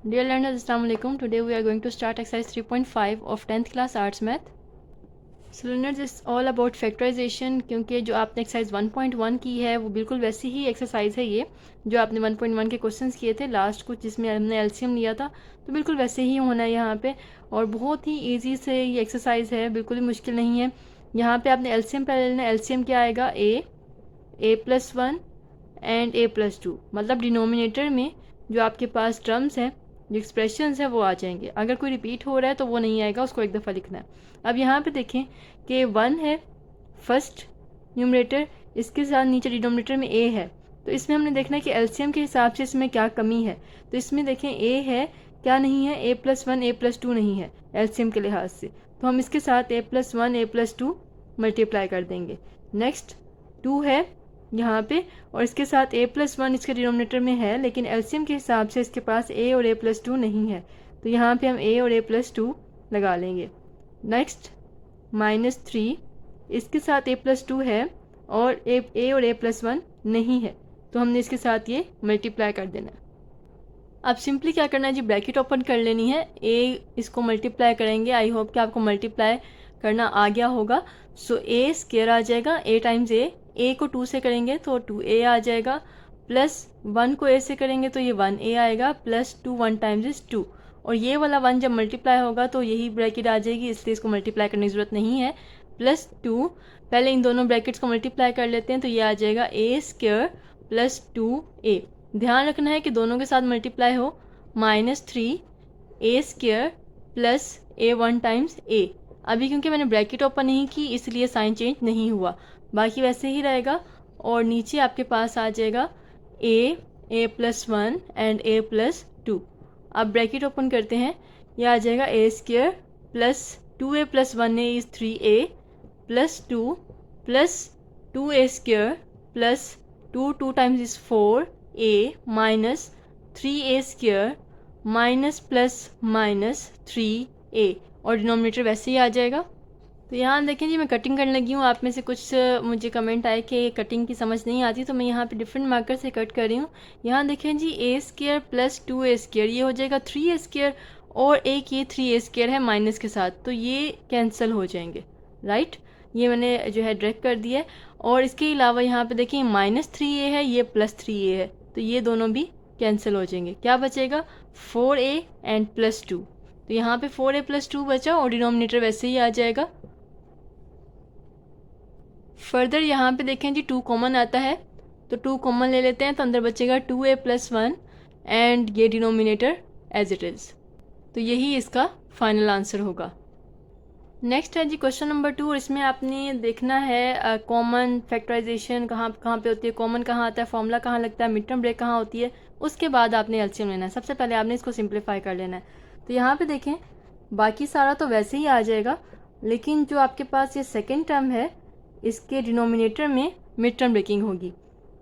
Dear learners, Assalamu alaikum. Today we are going to start exercise 3.5 of 10th class arts math. So learners, it's all about factorization क्योंकि जो आपने exercise 1.1 की है वो बिल्कुल वैसी ही एक्सरसाइज है ये जो आपने 1.1 के क्वेश्चंस किए थे लास्ट कुछ जिसमें हमने एलसीएम लिया था, तो बिल्कुल वैसे ही होना है यहाँ पे। और बहुत ही ईजी से ये एक्सरसाइज है, बिल्कुल भी मुश्किल नहीं है। यहाँ पे आपने एलसीएम पहले लेना है। एलसीएम क्या आएगा? a+1 एंड a+2, मतलब डिनोमिनेटर में जो आपके पास टर्म्स हैं, जो एक्सप्रेशंस है वो आ जाएंगे। अगर कोई रिपीट हो रहा है तो वो नहीं आएगा, उसको एक दफ़ा लिखना है। अब यहाँ पे देखें कि 1 है फर्स्ट न्यूमरेटर, इसके साथ नीचे डिनोमिनेटर में a है, तो इसमें हमने देखना है कि एलसीएम के हिसाब से इसमें क्या कमी है। तो इसमें देखें a है, क्या नहीं है? a+1 a+2 नहीं है एलसीएम के लिहाज से, तो हम इसके साथ a+1 a+2 मल्टीप्लाई कर देंगे। नेक्स्ट 2 है यहाँ पे, और इसके साथ a+1 इसके डिनोमिनेटर में है, लेकिन एलसीएम के हिसाब से इसके पास a और a+2 नहीं है, तो यहाँ पे हम a और a+2 लगा लेंगे। नेक्स्ट -3, इसके साथ a+2 है और a और a+1 नहीं है, तो हमने इसके साथ ये मल्टीप्लाई कर देना है। अब सिंपली क्या करना है जी, ब्रैकेट ओपन कर लेनी है। इसको मल्टीप्लाई करेंगे, आई होप कि आपको मल्टीप्लाई करना आ गया होगा। सो a स्क्वायर आ जाएगा, a टाइम्स a को 2 से करेंगे तो 2a आ जाएगा, प्लस 1 को a से करेंगे तो ये 1a आएगा, प्लस 2 1 टाइम्स इज 2, और ये वाला 1 जब मल्टीप्लाई होगा तो यही ब्रैकेट आ जाएगी, इसलिए इसको मल्टीप्लाई करने की ज़रूरत नहीं है। प्लस 2, पहले इन दोनों ब्रैकेट्स को मल्टीप्लाई कर लेते हैं, तो ये आ जाएगा a स्क्वायर प्लस 2a। ध्यान रखना है कि दोनों के साथ मल्टीप्लाई हो। -3a square plus a1 times a। अभी क्योंकि मैंने ब्रैकेट ओपन नहीं की इसलिए साइन चेंज नहीं हुआ, बाकी वैसे ही रहेगा। और नीचे आपके पास आ जाएगा a+1 एंड a+2। अब ब्रैकेट ओपन करते हैं, यह आ जाएगा a square plus 2a plus 1a is 3a plus 2 plus 2a square plus 2 times is 4a minus 3a square minus plus minus 3a, और डिनोमिनेटर वैसे ही आ जाएगा। तो यहाँ देखें जी, मैं कटिंग करने लगी हूँ। आप में से कुछ मुझे कमेंट आए कि कटिंग की समझ नहीं आती, तो मैं यहाँ पे डिफरेंट मार्कर से कट कर रही हूँ। यहाँ देखें जी, a square plus 2a square ये हो जाएगा 3a स्क्वायर, और एक ये 3a स्क्वायर है माइनस के साथ, तो ये कैंसिल हो जाएंगे, राइट। ये मैंने जो है ड्रैग कर दिया है। और इसके अलावा यहाँ पे देखिए -3a है, ये +3a है, तो ये दोनों भी कैंसिल हो जाएंगे। क्या बचेगा? 4a एंड +2, तो यहाँ पे 4a + 2 बचा, और डिनोमिनेटर वैसे ही आ जाएगा। फर्दर यहाँ पे देखें जी, 2 कॉमन आता है, तो 2 कॉमन ले लेते हैं, तो अंदर बचेगा 2a + 1 एंड ये डिनोमिनेटर एज इट इज़। तो यही इसका फाइनल आंसर होगा। नेक्स्ट है जी क्वेश्चन नंबर 2, और इसमें आपने देखना है कॉमन फैक्टराइजेशन कहाँ कहाँ पे होती है, कॉमन कहाँ आता है, फॉर्मूला कहाँ लगता है, मिड टर्म ब्रेक कहाँ होती है, उसके बाद आपने एलसीएम लेना है। सबसे पहले आपने इसको सिंप्लीफाई कर लेना है। तो यहाँ पे देखें, बाकी सारा तो वैसे ही आ जाएगा, लेकिन जो आपके पास ये सेकेंड टर्म है, इसके डिनोमिनेटर में मिड टर्म ब्रेकिंग होगी।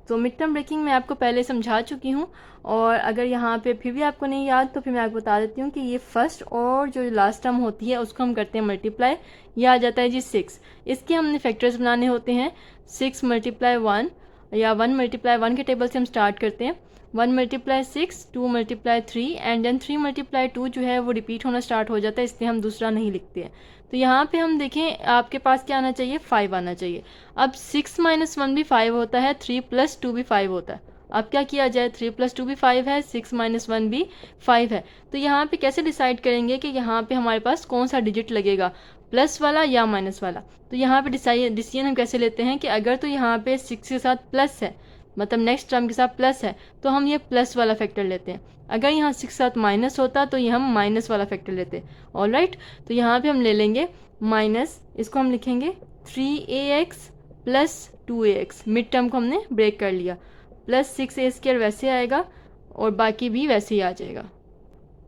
तो मिड टर्म ब्रेकिंग मैं आपको पहले समझा चुकी हूँ, और अगर यहाँ पे फिर भी आपको नहीं याद तो फिर मैं आपको बता देती हूँ कि ये फर्स्ट और जो लास्ट टर्म होती है उसको हम करते हैं मल्टीप्लाई। ये आ जाता है जी 6। इसके हमने फैक्टर्स बनाने होते हैं। 6 × 1 या 1 × 1 के टेबल से हम स्टार्ट करते हैं। 1 × 6, 2 × 3 एंड देन 3 × 2 जो है वो रिपीट होना स्टार्ट हो जाता है, इसलिए हम दूसरा नहीं लिखते हैं। तो यहाँ पे हम देखें, आपके पास क्या आना चाहिए? 5 आना चाहिए। अब 6 - 1 भी 5 होता है, 3 + 2 भी 5 होता है। अब क्या किया जाए? 3 + 2 भी 5 है, 6 - 1 भी 5 है। तो यहाँ पे कैसे डिसाइड करेंगे कि यहाँ पे हमारे पास कौन सा डिजिट लगेगा, प्लस वाला या माइनस वाला? तो यहाँ पे डिसीजन हम कैसे लेते हैं कि अगर तो यहाँ पे 6 के साथ प्लस है, मतलब नेक्स्ट टर्म के साथ प्लस है, तो हम ये प्लस वाला फैक्टर लेते हैं। अगर यहाँ 6 के साथ माइनस होता तो ये हम माइनस वाला फैक्टर लेते हैं। ऑलराइट, तो यहाँ पे हम ले लेंगे माइनस, इसको हम लिखेंगे 3ax + 2ax। मिड टर्म को हमने ब्रेक कर लिया, प्लस 6a स्क्वायर वैसे आएगा, और बाकी भी वैसे ही आ जाएगा।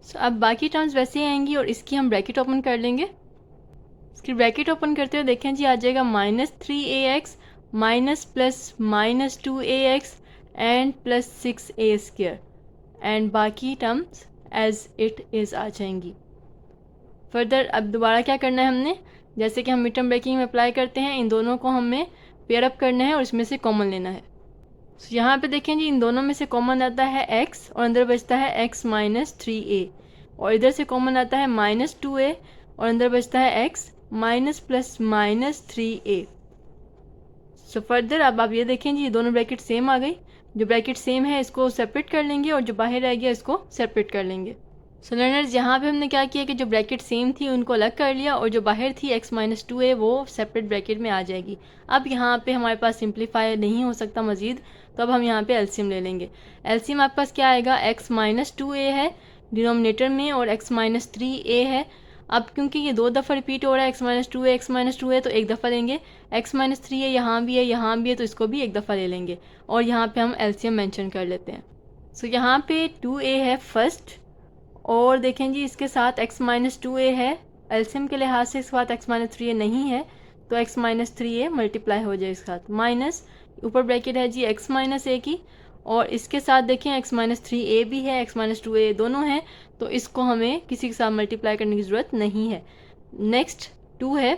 सो अब बाकी टर्म्स वैसे ही आएंगी, और इसकी हम ब्रैकेट ओपन कर लेंगे। इसकी ब्रैकेट ओपन करते हुए देखें जी, आ जाएगा -3ax minus plus -2ax and plus 6a square, and बाकी टर्म्स एज इट इज़ आ जाएंगी। फर्दर अब दोबारा क्या करना है हमने, जैसे कि हम मिड टर्म ब्रेकिंग में अप्लाई करते हैं, इन दोनों को हमें पेयर अप करना है और इसमें से कॉमन लेना है। So, यहाँ पे देखें जी, इन दोनों में से कॉमन आता है x और अंदर बचता है x माइनस 3a, और इधर से कॉमन आता है माइनस 2a और अंदर बचता है x minus plus minus 3a। So further अब आप ये देखें जी, ये दोनों ब्रैकेट सेम आ गई। जो ब्रैकेट सेम है इसको सेपरेट कर लेंगे और जो बाहर रह गया इसको सेपरेट कर लेंगे। सो लर्नर्स, यहाँ पे हमने क्या किया कि जो ब्रैकेट सेम थी उनको अलग कर लिया और जो बाहर थी x माइनस 2a वो सेपरेट ब्रैकेट में आ जाएगी। अब यहाँ पे हमारे पास सिंप्लीफाई नहीं हो सकता मज़ीद, तो अब हम यहाँ पे एलसीएम ले लेंगे। एलसीएम आपके पास क्या आएगा, x माइनस 2a है डिनोमिनेटर में और x माइनस 3a है। अब क्योंकि ये 2 दफ़ा रिपीट हो रहा है x माइनस 2a तो एक दफ़ा लेंगे, x माइनस 3a यहाँ भी है यहाँ भी है तो इसको भी एक दफ़ा ले लेंगे और यहाँ पे हम एलसीएम मेंशन कर लेते हैं। सो यहाँ पे 2a है फर्स्ट, और देखें जी इसके साथ x माइनस 2a है, एलसीएम के लिहाज से इसके साथ x माइनस 3a नहीं है तो x माइनस 3a मल्टीप्लाई हो जाए इसके साथ, माइनस ऊपर ब्रैकेट है जी x माइनस a की, और इसके साथ देखें x माइनस 3a भी है, x माइनस 2a दोनों हैं, तो इसको हमें किसी के साथ मल्टीप्लाई करने की ज़रूरत नहीं है। नेक्स्ट 2 है,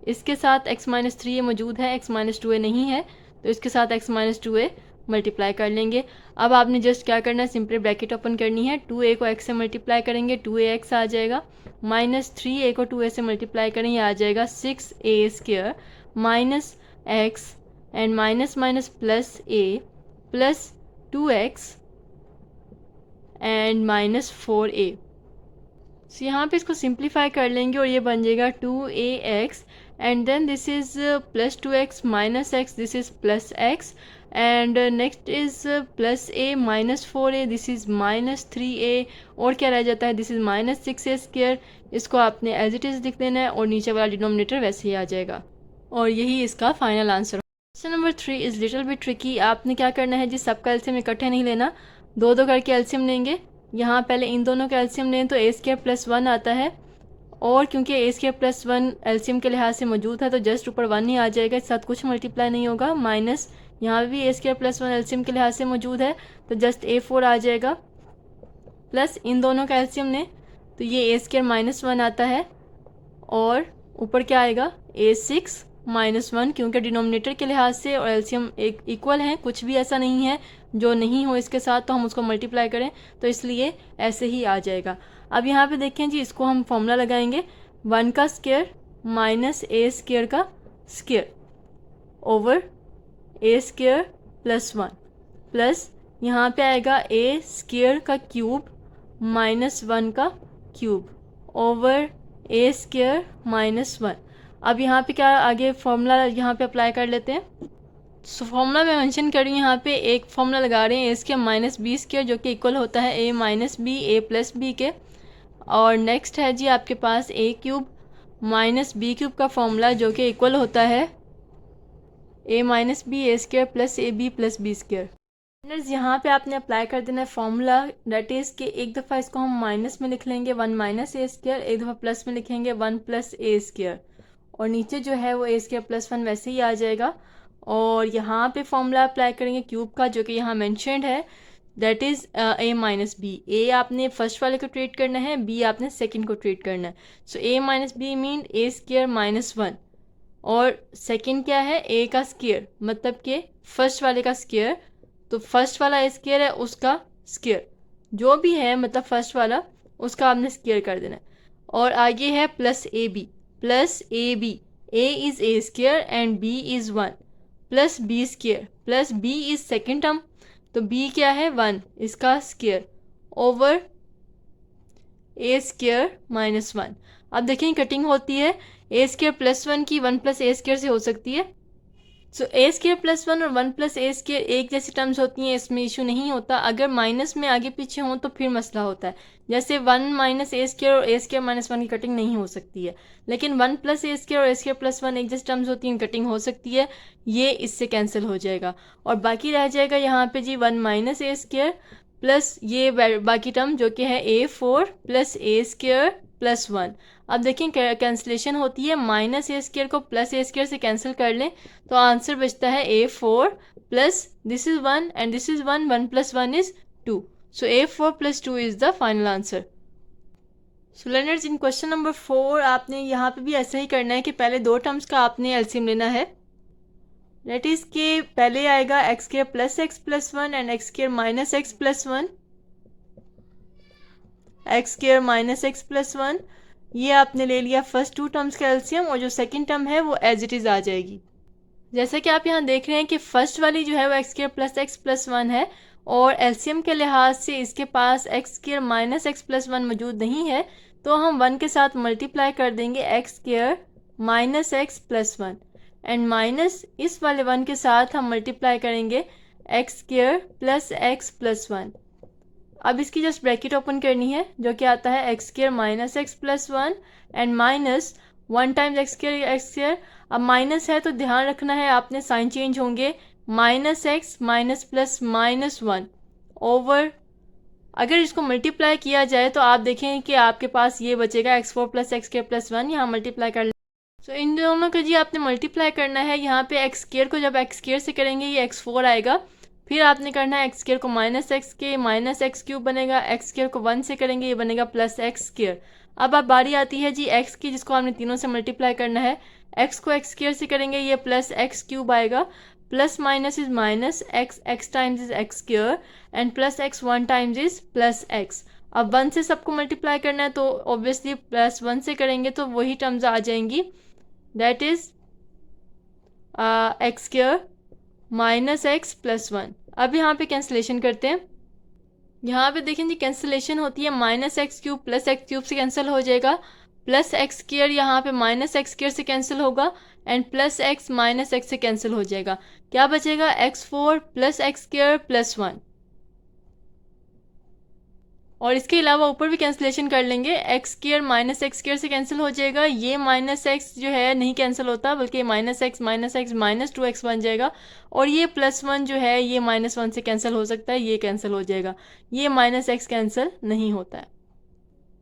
इसके साथ x माइनस 3a मौजूद है, x माइनस 2a नहीं है, तो इसके साथ x माइनस 2a मल्टीप्लाई कर लेंगे। अब आपने जस्ट क्या करना है, सिंपली ब्रैकेट ओपन करनी है, 2a को x से मल्टीप्लाई करेंगे 2ax आ जाएगा, माइनस 3a को 2a से मल्टीप्लाई करें, ये आ जाएगा 6a² minus x and minus minus plus a plus 2x and minus 4a। सो यहाँ पे इसको सिंप्लीफाई कर लेंगे और ये बन जाएगा 2ax and then this is plus 2x minus x, this is plus x and next is plus a minus 4a, this is minus 3a, और क्या रह जाता है, दिस इज़ माइनस 6a²। इसको आपने एज इट इज़ लिख देना है और नीचे वाला डिनोमिनेटर वैसे ही आ जाएगा, और यही इसका final answer. Question number 3 is little bit tricky. आपने क्या करना है जी, सबका एलसीएम इकट्ठे नहीं लेना, 2-2 करके एलसीएम लेंगे। यहाँ पहले इन दोनों का एलसीएम लें तो a² प्लस 1 आता है, और क्योंकि a² प्लस 1 एलसीएम के लिहाज से मौजूद है तो जस्ट ऊपर 1 ही आ जाएगा, इस साथ कुछ मल्टीप्लाई नहीं होगा, माइनस यहाँ भी a² प्लस 1 एलसीएम के लिहाज से मौजूद है तो जस्ट a4 आ जाएगा, प्लस इन दोनों का एलसीएम लें तो ये a² माइनस 1 आता है, और ऊपर क्या आएगा a6 माइनस 1, क्योंकि डिनोमिनेटर के लिहाज से और एलसीएम एक इक्वल हैं, कुछ भी ऐसा नहीं है जो नहीं हो इसके साथ तो हम उसको मल्टीप्लाई करें, तो इसलिए ऐसे ही आ जाएगा। अब यहाँ पे देखें जी, इसको हम फॉर्मूला लगाएंगे 1 का स्क्वायर माइनस a² का square over a² plus 1 plus यहाँ पे आएगा a² का क्यूब माइनस 1 का क्यूब ओवर a² माइनस 1। अब यहाँ पे क्या आगे फॉर्मूला यहाँ पे अप्लाई कर लेते हैं। सो फॉर्मूला मैं मेंशन कर रही हूँ, यहाँ पे एक फॉर्मूला लगा रहे हैं a² माइनस b² जो कि इक्वल होता है a minus b a plus b के, और नेक्स्ट है जी आपके पास a³ माइनस b³ का फॉर्मूला जो कि इक्वल होता है a minus b a² plus ab plus b²। यहाँ पे आपने अप्लाई कर देना है फॉर्मूला, डेट इज़ कि एक दफ़ा इसको हम माइनस में लिख लेंगे 1 माइनस a², एक दफ़ा प्लस में लिखेंगे 1 प्लस a², और नीचे जो है वो a² प्लस 1 वैसे ही आ जाएगा, और यहाँ पे फॉर्मूला अप्लाई करेंगे क्यूब का जो कि यहाँ मेंशन्ड है, that is a minus b। a आपने फर्स्ट वाले को ट्रीट करना है, b आपने सेकंड को ट्रीट करना है। सो a minus b mean a² minus 1, और सेकंड क्या है a का स्क्वायर, मतलब कि फर्स्ट वाले का स्क्वायर, तो फर्स्ट वाला a² है उसका स्क्वायर जो भी है, मतलब फर्स्ट वाला उसका आपने स्क्वायर कर देना है, और आगे है plus ab plus ab, a is a² and b is 1 plus b² plus b is second term, तो b क्या है 1 इसका स्क्वायर ओवर a² माइनस 1। अब देखें कटिंग होती है, a² प्लस 1 की 1 प्लस a² से हो सकती है, सो a² प्लस 1 और 1 प्लस a² एक जैसी टर्म्स होती हैं, इसमें इशू नहीं होता। अगर माइनस में आगे पीछे हों तो फिर मसला होता है, जैसे 1 माइनस a² और a² माइनस 1 की कटिंग नहीं हो सकती है, लेकिन 1 प्लस a² और a² प्लस 1 एक जैसी टर्म्स होती हैं, कटिंग हो सकती है, ये इससे कैंसिल हो जाएगा, और बाकी रह जाएगा यहाँ पे जी 1 माइनस a² प्लस ये बाकी टर्म जो कि है a4 प्लस a² प्लस 1। अब देखें कैंसिलेशन होती है, माइनस a² को प्लस a² से कैंसिल कर लें तो आंसर बचता है a4 plus this is 1 and this is 1, 1 plus 1 is 2, so a4 plus 2 is the final answer. So learners, in question number 4 आपने यहाँ पे भी ऐसा ही करना है कि पहले 2 टर्म्स का आपने एलसीएम लेना है। दैट इज के पहले आएगा x square plus x plus one and x square minus x plus one, x square minus x plus one. ये आपने ले लिया फर्स्ट टू टर्म्स का एलसीएम और जो सेकंड टर्म है वो एज इट इज आ जाएगी। जैसे कि आप यहाँ देख रहे हैं कि फर्स्ट वाली जो है वो x square plus x plus one है और एलसीएम के लिहाज से इसके पास x square minus x plus one मौजूद नहीं है, तो हम वन के साथ मल्टीप्लाई कर देंगे x square minus x plus one and minus इस वाले वन के साथ हम मल्टीप्लाई करेंगे x square plus x plus one. अब इसकी जस्ट ब्रैकेट ओपन करनी है जो कि आता है x square minus x plus one and minus one times x square. अब माइनस है तो ध्यान रखना है आपने साइन चेंज होंगे, minus x minus plus minus one over, अगर इसको मल्टीप्लाई किया जाए तो आप देखें कि आपके पास ये बचेगा x four plus x square plus one, यहाँ मल्टीप्लाई कर सो इन दोनों को जी आपने मल्टीप्लाई करना है। यहाँ पे एक्स स्क्वायर को जब एक्स स्क्वायर से करेंगे ये एक्स फोर आएगा, फिर आपने करना है एक्स स्क्वायर को माइनस एक्स के माइनस एक्स क्यूब बनेगा, एक्स स्क्वायर को वन से करेंगे ये बनेगा प्लस एक्स स्क्वायर। अब बारी आती है जी एक्स की जिसको हमने तीनों से मल्टीप्लाई करना है, एक्स को एक्स स्क्वायर से करेंगे ये प्लस एक्स क्यूब आएगा, plus minus is minus x, x times is x square and plus x one times is plus x. अब वन से सबको मल्टीप्लाई करना है तो ऑब्वियसली प्लस वन से करेंगे तो वही टर्म्स आ जाएंगी, that is x square minus x plus one. अब यहाँ पे कैंसिलेशन करते हैं, यहाँ पे देखें जी कैंसिलेशन होती है minus x cube plus x cube से कैंसिल हो जाएगा, प्लस एक्स स्क्वायर यहाँ पे माइनस एक्स स्क्वायर से कैंसिल होगा and plus x minus x से कैंसिल हो जाएगा। क्या बचेगा x four plus x square plus one, और इसके अलावा ऊपर भी कैंसिलेशन कर लेंगे, x square minus x square से कैंसिल हो जाएगा, ये माइनस एक्स जो है नहीं कैंसिल होता बल्कि minus x minus two x बन जाएगा, और ये प्लस वन जो है ये माइनस वन से कैंसिल हो सकता है, ये कैंसिल हो जाएगा, ये माइनस एक्स कैंसिल नहीं होता है।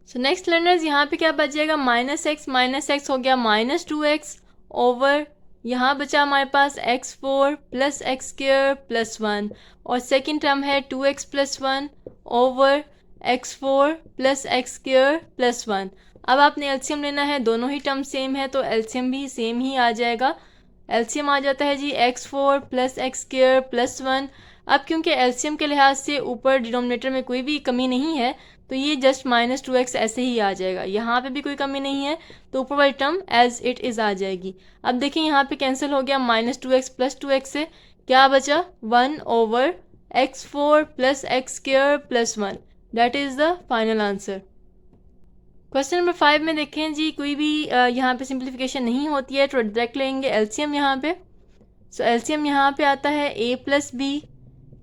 सो नेक्स्ट लर्नर्स यहाँ पे क्या बच जाएगा, माइनस एक्स हो गया माइनस टू एक्स ओवर यहाँ बचा हमारे पास x four plus x square plus one, और सेकेंड टर्म है two x plus one over x four plus x square plus one. अब आपने एलसीएम लेना है, दोनों ही टर्म सेम है तो एलसीएम भी सेम ही आ जाएगा, एलसीएम आ जाता है जी x four plus x square plus one. अब क्योंकि एलसीएम के लिहाज से ऊपर डिनोमिनेटर में कोई भी कमी नहीं है तो ये जस्ट माइनस टू एक्स ऐसे ही आ जाएगा, यहाँ पे भी कोई कमी नहीं है तो ऊपर वाली टर्म एज इट इज़ आ जाएगी। अब देखिए यहाँ पे कैंसिल हो गया minus two x plus two x से, क्या बचा one over x four plus x square plus one, that is the final answer. Question number 5 में देखें जी कोई भी यहाँ पे सिंप्लीफिकेशन नहीं होती है तो डायरेक्ट लेंगे एलसीएम यहाँ पे। सो एलसीएम यहाँ पे आता है a प्लस बी,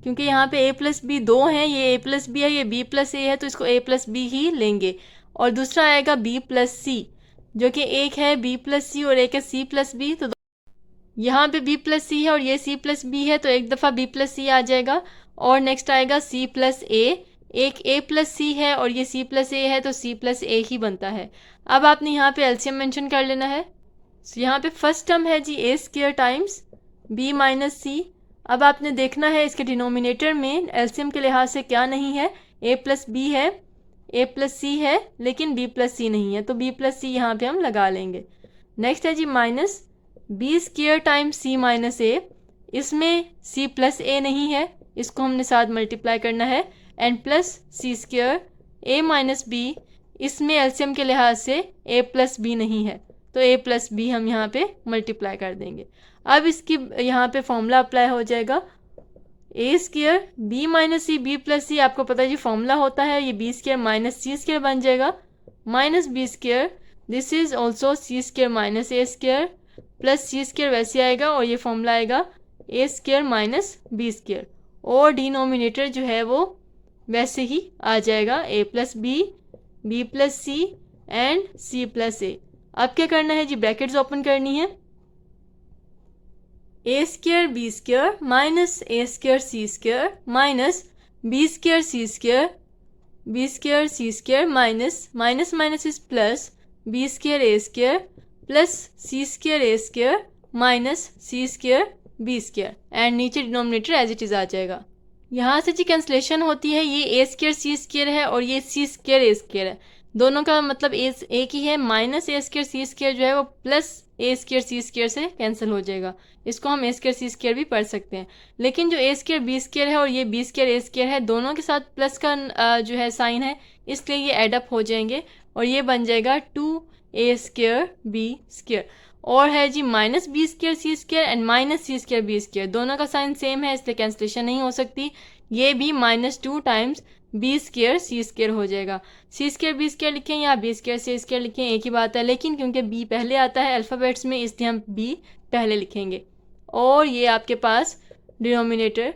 क्योंकि यहाँ पे a प्लस बी दो हैं, ये a प्लस बी है ये b प्लस a है तो इसको a प्लस बी ही लेंगे, और दूसरा आएगा b प्लस सी जो कि एक है b प्लस सी और एक है c प्लस बी, तो यहाँ पे b प्लस सी है और ये c प्लस बी है तो एक दफ़ा b प्लस सी आ जाएगा, और नेक्स्ट आएगा c प्लस a, एक a प्लस सी है और ये c प्लस a है तो c प्लस a ही बनता है। अब आपने यहाँ पे एलसीएम मेंशन कर लेना है। सो यहाँ पे फर्स्ट टर्म है जी a square times b minus c. अब आपने देखना है इसके डिनोमिनेटर में एलसीएम के लिहाज से क्या नहीं है, a प्लस बी है, a प्लस सी है लेकिन b प्लस सी नहीं है तो b प्लस सी यहाँ पे हम लगा लेंगे। नेक्स्ट है जी minus b square times c minus a, इसमें c प्लस a नहीं है इसको हमने साथ मल्टीप्लाई करना है, and plus c square a minus b, इसमें एलसीएम के लिहाज से a प्लस बी नहीं है तो a प्लस बी हम यहाँ पे मल्टीप्लाई कर देंगे। अब इसकी यहाँ पे फॉर्मूला अप्लाई हो जाएगा, a square b minus c b plus c, आपको पता है जी फॉर्मूला होता है ये b square minus c square बन जाएगा, minus b square this is also c square minus a square plus c square वैसे आएगा, और ये फॉर्मूला आएगा a square minus b square, और डिनोमिनेटर जो है वो वैसे ही आ जाएगा a plus b, b plus c and c plus a. अब क्या करना है जी ब्रैकेट्स ओपन करनी है, a square b square minus a square c square minus b square c square, b square c square minus minus minus is plus b square a square plus c square a square minus c square b square, and नीचे denominator as it is आ जाएगा। यहाँ से जी cancellation होती है, ये ए square c square है और ये सी स्क्वायर ए स्क्वायर है, दोनों का मतलब एक ही है, माइनस ए स्क्र सी स्क्र जो है वो प्लस ए स्क्र सी स्क्र से कैंसिल हो जाएगा। इसको हम ए स्क्र सी स्क्र भी पढ़ सकते हैं। लेकिन जो ए स्क्र बी स्क्र है और ये बी स्क्र ए स्क्र है, दोनों के साथ प्लस का जो है साइन है, इसलिए ये एडअप हो जाएंगे और ये बन जाएगा 2a स्क्र बी स्क्र। और है जी minus b square c square and minus c square b square, दोनों का साइन सेम है इसलिए कैंसिलेशन नहीं हो सकती। ये भी -2 times B square c square हो जाएगा। सी स्क्र बी स्क्र लिखें या बी स्क्र सी स्क्र लिखें एक ही बात है, लेकिन क्योंकि बी पहले आता है अल्फ़ाबेट्स में इसलिए हम बी पहले लिखेंगे। और ये आपके पास डिनोमिनेटर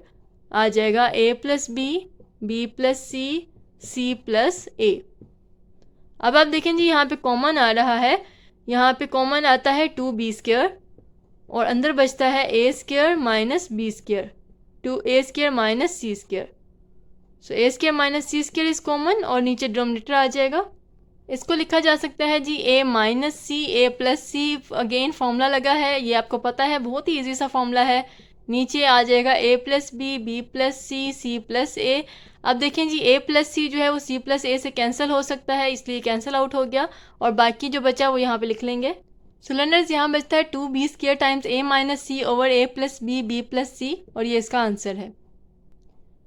आ जाएगा a plus b plus c plus a. अब आप देखें जी यहाँ पे कॉमन आ रहा है, यहाँ पे कॉमन आता है 2b स्क्र और अंदर बचता है a square minus b square, 2a square minus c square. So a square minus c square is common और नीचे डिनोमिनेटर आ जाएगा। इसको लिखा जा सकता है जी a minus c a plus c. Again formula लगा है, ये आपको पता है, बहुत ही इजी सा फॉर्मूला है। नीचे आ जाएगा a plus b plus c plus a. अब देखें जी a प्लस सी जो है वो c प्लस ए से कैंसिल हो सकता है, इसलिए कैंसिल आउट हो गया और बाकी जो बचा वो यहाँ पे लिख लेंगे। सो लर्नर्स यहाँ बचता है 2b square times a minus c over a plus b plus c और ये इसका आंसर है।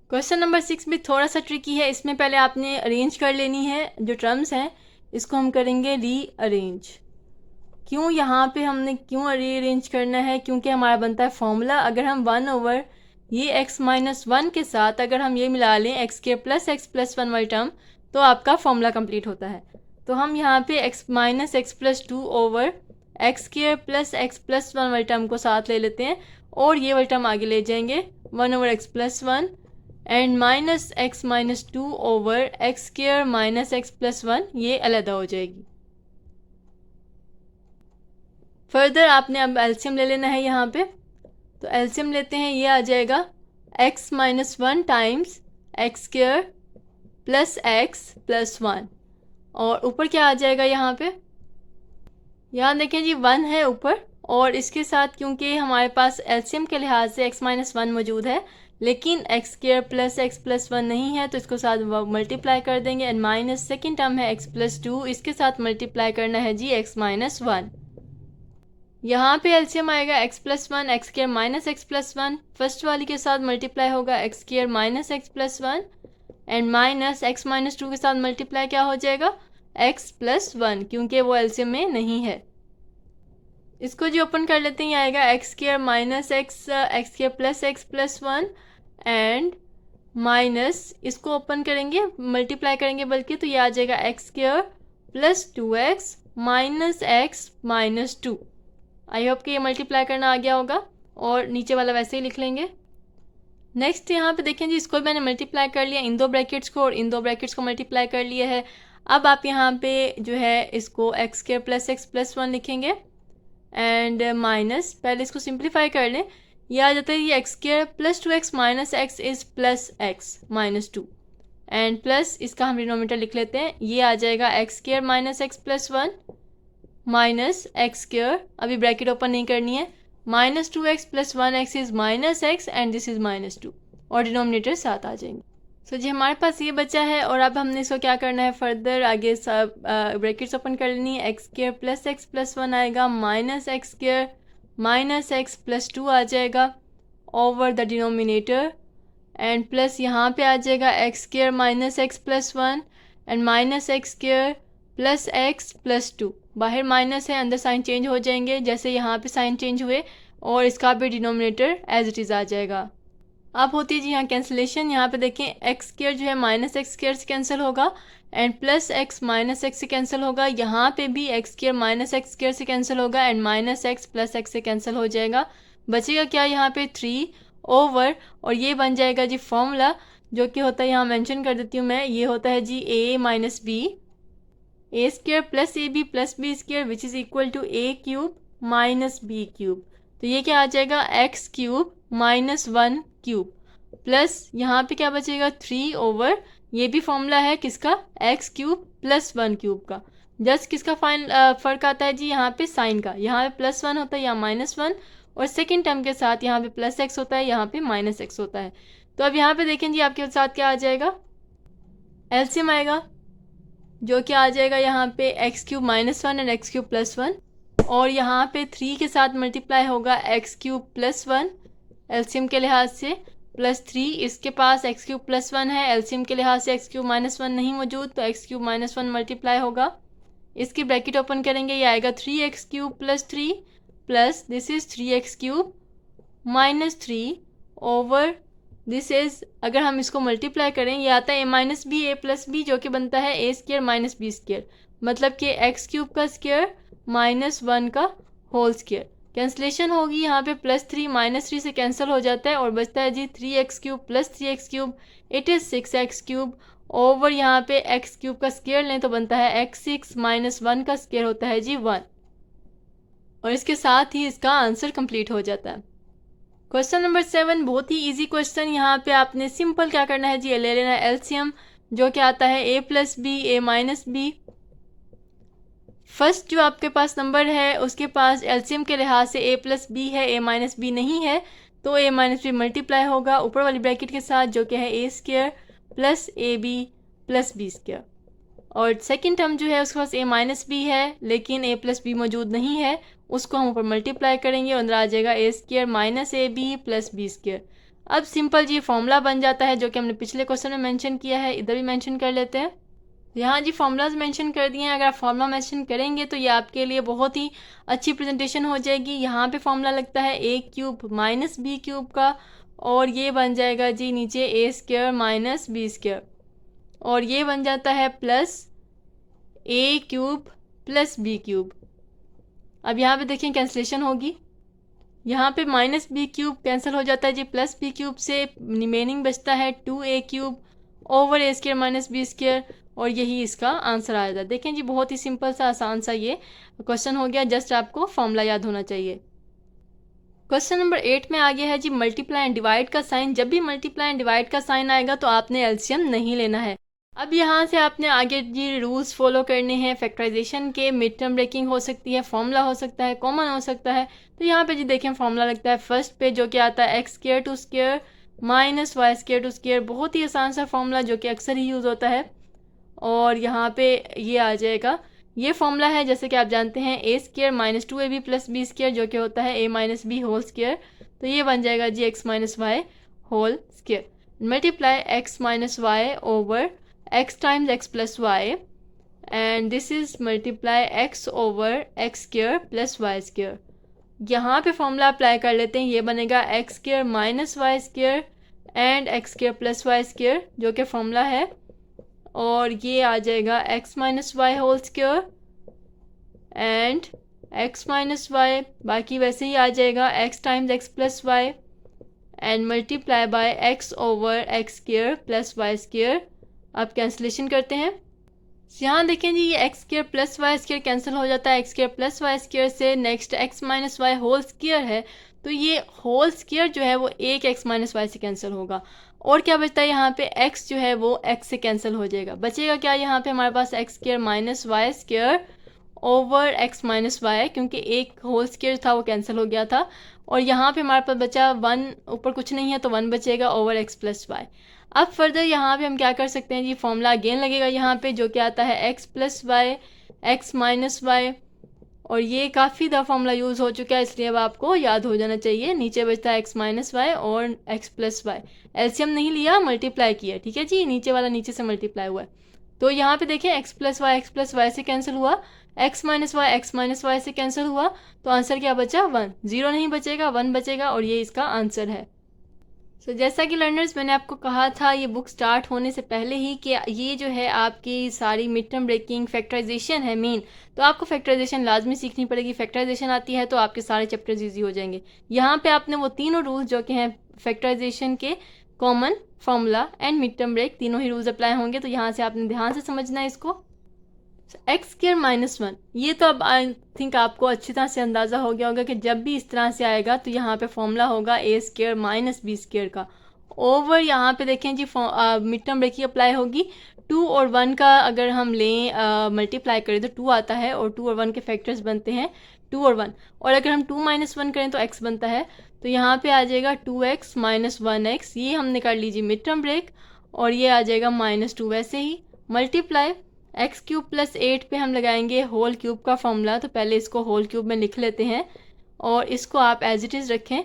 क्वेश्चन नंबर 6 भी थोड़ा सा ट्रिकी है। इसमें पहले आपने अरेंज कर लेनी है जो टर्म्स हैं, इसको हम करेंगे रीअरेंज। क्यों यहाँ पे हमने क्यों रीअरेंज करना है? क्योंकि हमारा बनता है फॉर्मूला, अगर हम 1 ओवर ये x माइनस 1 के साथ अगर हम ये मिला लें एक्स प्लस 1 वाली टर्म, तो आपका फॉर्मूला कंप्लीट होता है। तो हम यहाँ पे x minus x plus 2 over x plus 1 वाली टर्म को साथ ले लेते हैं और ये वाली टर्म आगे ले जाएंगे 1 over x plus 1 and minus x minus 2 over x square minus x plus 1, ये अलग हो जाएगी। फर्दर आपने अब एलसीएम ले लेना है यहाँ पे, तो एलसीएम लेते हैं, ये आ जाएगा x minus 1 times x square plus 1 और ऊपर क्या आ जाएगा यहाँ पे, यहाँ देखें जी 1 है ऊपर और इसके साथ क्योंकि हमारे पास एलसीएम के लिहाज से x माइनस 1 मौजूद है लेकिन एक्स स्क्र प्लस 1 नहीं है, तो इसको साथ मल्टीप्लाई कर देंगे एंड माइनस सेकेंड टर्म है x प्लस 2, इसके साथ मल्टीप्लाई करना है जी x माइनस 1। यहाँ पे एलसीएम आएगा x plus 1 x square minus x plus 1, first वाली के साथ मल्टीप्लाई होगा x square minus x plus 1 and minus x minus 2 के साथ मल्टीप्लाई क्या हो जाएगा x प्लस 1, क्योंकि वो एलसीएम में नहीं है। इसको जो ओपन कर लेते हैं, ये आएगा x square minus x square plus 1 and minus, इसको ओपन करेंगे मल्टीप्लाई करेंगे बल्कि, तो ये आ जाएगा x square plus 2x minus x minus 2। I hope कि ये मल्टीप्लाई करना आ गया होगा और नीचे वाला वैसे ही लिख लेंगे। नेक्स्ट यहाँ पे देखें जी, इसको मैंने मल्टीप्लाई कर लिया, इन दो ब्रैकेट्स को और इन दो ब्रैकेट्स को मल्टीप्लाई कर लिया है। अब आप यहाँ पे जो है इसको एक्स स्क्र प्लस 1 लिखेंगे एंड माइनस, पहले इसको सिंप्लीफाई कर लें, यह आ जाता है ये x square plus 2x minus x is plus x minus 2 and plus इसका हम डिनोमिनेटर लिख लेते हैं, ये आ जाएगा x square minus x plus 1 minus x square, अभी ब्रैकेट ओपन नहीं करनी है, minus 2x plus 1x is minus x and this is minus 2 और डिनोमिनेटर साथ आ जाएंगे। सो जी हमारे पास ये बचा है और अब हमने इसको क्या करना है, फर्दर आगे सब ब्रैकेट्स ओपन कर लेनी है, एक्स स्क्र प्लस 1 आएगा minus x square minus x plus 2 आ जाएगा over the denominator and plus यहाँ पे आ जाएगा x square minus x plus 1 and minus x square plus 2, बाहर माइनस है अंदर साइन चेंज हो जाएंगे जैसे यहाँ पे साइन चेंज हुए और इसका भी डिनोमिनेटर एज इट इज़ आ जाएगा। अब होती है जी यहाँ कैंसिलेशन, यहाँ पे देखें एक्स स्क्र जो है माइनस एक्स स्क्र से कैंसिल होगा and plus x minus x से कैंसिल होगा, यहाँ पे भी x square minus x square से कैंसिल होगा and minus x plus x से कैंसिल हो जाएगा। बचेगा क्या यहाँ पे 3 ओवर और ये बन जाएगा जी फॉर्मूला जो कि होता है, यहाँ मेंशन कर देती हूँ मैं, ये होता है जी a minus b a square plus a b plus b square which is equal to a cube minus b cube. तो ये क्या आ जाएगा x cube minus 1 cube plus यहाँ पे क्या बचेगा 3 ओवर, ये भी फॉर्मूला है किसका, x क्यूब प्लस 1 क्यूब का। जस्ट किसका फ़र्क आता है जी यहाँ पे साइन का, यहाँ पे प्लस 1 होता है यहाँ माइनस 1 और सेकेंड टर्म के साथ यहाँ पे प्लस x होता है यहाँ पे माइनस x होता है। तो अब यहाँ पे देखें जी आपके साथ क्या आ जाएगा, एलसीएम आएगा जो कि आ जाएगा यहाँ पे x cube minus one and x cube plus one, और यहाँ पे 3 के साथ मल्टीप्लाई होगा x cube plus one LCM के लिहाज से, प्लस 3 इसके पास एक्स क्यूब प्लस वन है, एलसीएम के लिहाज से एक्स क्यूब माइनस वन नहीं मौजूद, तो x cube minus one multiply होगा, इसकी ब्रैकेट ओपन करेंगे, ये आएगा 3x cube plus 3 plus this is 3x cube minus 3 over this is, अगर हम इसको मल्टीप्लाई करें ये आता है ए minus b a plus B, जो कि बनता है ए स्क्र माइनस बी स्क्र, मतलब कि एक्स क्यूब का स्क्र माइनस वन का होल स्क्र। कैंसलेशन होगी यहाँ पे, प्लस 3 माइनस 3 से कैंसिल हो जाता है और बचता है जी 3x cube plus 3x cube, it is 6x cube over यहाँ पे एक्स क्यूब का स्क्वायर लें तो बनता है x6 माइनस वन का स्क्वायर होता है जी 1, और इसके साथ ही इसका आंसर कंप्लीट हो जाता है। क्वेश्चन नंबर 7 बहुत ही इजी क्वेश्चन, यहाँ पे आपने सिंपल क्या करना है जी, ले लेना है एलसीएम, जो कि आता है a plus b a minus b. First जो आपके पास नंबर है उसके पास एलसीएम के लिहाज से a प्लस बी है, a माइनस बी नहीं है, तो a माइनस बी मल्टीप्लाई होगा ऊपर वाली ब्रैकेट के साथ जो कि है a square plus a b plus b square, और सेकेंड टर्म जो है उसके पास a माइनस बी है लेकिन a प्लस बी मौजूद नहीं है, उसको हम ऊपर मल्टीप्लाई करेंगे और अंदर आ जाएगा a square minus a b plus b square. अब सिंपल जी फॉर्मूला बन जाता है जो कि हमने पिछले क्वेश्चन में मेंशन किया है, इधर भी मेंशन कर लेते हैं। यहाँ जी फॉर्मूलाज मेंशन कर दिए हैं, अगर आप फॉर्मूला मेंशन करेंगे तो ये आपके लिए बहुत ही अच्छी प्रेजेंटेशन हो जाएगी। यहाँ पे फॉर्मूला लगता है ए क्यूब माइनस बी क्यूब का, और ये बन जाएगा जी नीचे ए स्क्वायर माइनस बी स्क्वायर, और ये बन जाता है प्लस ए क्यूब प्लस बी क्यूब। अब यहाँ पे देखें कैंसलेशन होगी, यहाँ पे माइनस बी क्यूब कैंसिल हो जाता है जी प्लस बी क्यूब से, रिमेनिंग बचता है 2a cube over a square minus b square, और यही इसका आंसर आ जाता है। देखें जी बहुत ही सिंपल सा आसान सा ये क्वेश्चन हो गया, जस्ट आपको फॉर्मूला याद होना चाहिए। क्वेश्चन नंबर 8 में आ गया है जी मल्टीप्लाई एंड डिवाइड का साइन। जब भी मल्टीप्लाई एंड डिवाइड का साइन आएगा तो आपने एलसीएम नहीं लेना है। अब यहाँ से आपने आगे जी रूल्स फॉलो करने हैं फैक्टराइजेशन के, मिड टर्म ब्रेकिंग हो सकती है, फॉर्मूला हो सकता है, कॉमन हो सकता है। तो यहाँ पे जी देखें फॉर्मूला लगता है फर्स्ट पे जो कि आता है x square two square minus y square two square, बहुत ही आसान सा फॉर्मूला जो कि अक्सर ही यूज़ होता है, और यहाँ पे ये आ जाएगा, ये फॉर्मूला है जैसे कि आप जानते हैं a square minus 2ab plus b square जो कि होता है a minus b whole square, तो ये बन जाएगा जी x minus y whole square multiply x minus y over x times x plus y, and this is multiply x over x square plus y square. यहाँ पे formula apply कर लेते हैं, ये बनेगा x square minus y square and x square plus y square जो कि formula है, और ये आ जाएगा x minus y whole square and x minus y, बाकी वैसे ही आ जाएगा x times x plus y and multiply by x over x square plus y square. अब कैंसिलेशन करते हैं, यहाँ देखें जी ये x square plus y square cancel हो जाता है x square plus y square से। Next x minus y whole square है, तो ये होल स्क्वायर जो है वो एक x माइनस वाई से कैंसिल होगा, और क्या बचता है यहाँ पे x जो है वो x से कैंसिल हो जाएगा। बचेगा क्या यहाँ पे हमारे पास x square minus y square over x minus y, क्योंकि एक होल स्क्वायर था वो कैंसिल हो गया था, और यहाँ पे हमारे पास बचा 1, ऊपर कुछ नहीं है तो 1 बचेगा ओवर x प्लस वाई। अब फर्दर यहाँ पे हम क्या कर सकते हैं जी, फॉर्मूला अगेन लगेगा यहाँ पे जो कि आता है x plus y x minus y, और ये काफ़ी दफ़ा फॉर्मूला यूज़ हो चुका है इसलिए अब आपको याद हो जाना चाहिए। नीचे बचता है x माइनस वाई और x प्लस वाई, एलसीएम नहीं लिया मल्टीप्लाई किया, ठीक है जी, नीचे वाला नीचे से मल्टीप्लाई हुआ है, तो यहाँ पे देखें x प्लस वाई से कैंसिल हुआ, x माइनस वाई से कैंसिल हुआ, तो आंसर क्या बचा 1, 0 नहीं बचेगा 1 बचेगा, और ये इसका आंसर है। सो जैसा कि लर्नर्स मैंने आपको कहा था ये बुक स्टार्ट होने से पहले ही कि ये जो है आपकी सारी मिड टर्म ब्रेकिंग फैक्टराइजेशन है मेन, तो आपको फैक्टराइजेशन लाजमी सीखनी पड़ेगी। फैक्टराइजेशन आती है तो आपके सारे चैप्टर्स इजी हो जाएंगे। यहाँ पे आपने वो तीनों रूल्स जो कि हैं फैक्टराइजेशन के, common, formula and mid term break, तीनों ही रूल्स अप्लाई होंगे, तो यहाँ से आपने ध्यान से समझना है इसको। एक्स स्क्वायर माइनस 1, ये तो अब आई थिंक आपको अच्छी तरह से अंदाज़ा हो गया होगा कि जब भी इस तरह से आएगा तो यहाँ पे फॉर्मूला होगा ए स्क्वायर माइनस बी स्क्वायर का ओवर, यहाँ पे देखें जी मिड टर्म ब्रेकिंग अप्लाई होगी। 2 और 1 का अगर हम लें मल्टीप्लाई करें तो 2 आता है, और 2 और 1 के फैक्टर्स बनते हैं 2 और 1, और अगर हम 2 माइनस 1 करें तो x बनता है, तो यहाँ पे आ जाएगा 2x माइनस 1x, ये हमने कर लीजिए मिड टर्म ब्रेक, और ये आ जाएगा -2 वैसे ही मल्टीप्लाई एक्स क्यूब प्लस 8 पे हम लगाएंगे होल क्यूब का फॉर्मूला। तो पहले इसको होल क्यूब में लिख लेते हैं और इसको आप एज इट इज़ रखें,